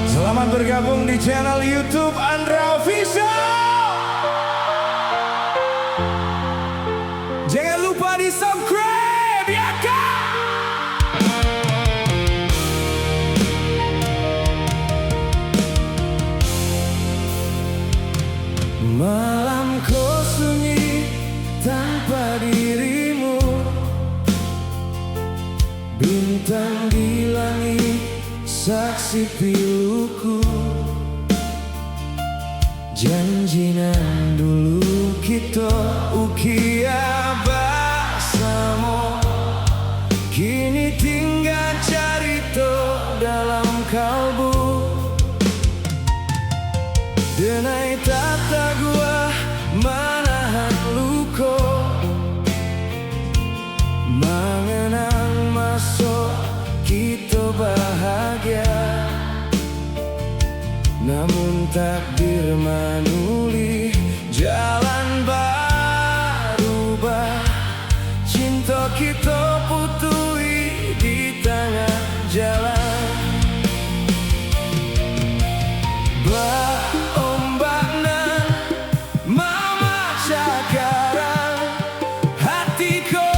Selamat bergabung di channel YouTube Andra Official. Jangan lupa di subscribe ya kan. Malamku sunyi tanpa dirimu, bintang di langit saksi piluku. Janjinan dulu kita ukia bersama, kini tinggal cerita dalam kalbu. Denai tata gua menahan luka, mengenang masa kita bahagia. Namun takdir manuli jalan berubah, cinta kita putui di tengah jalan. Ombakna mama cakaran hatiku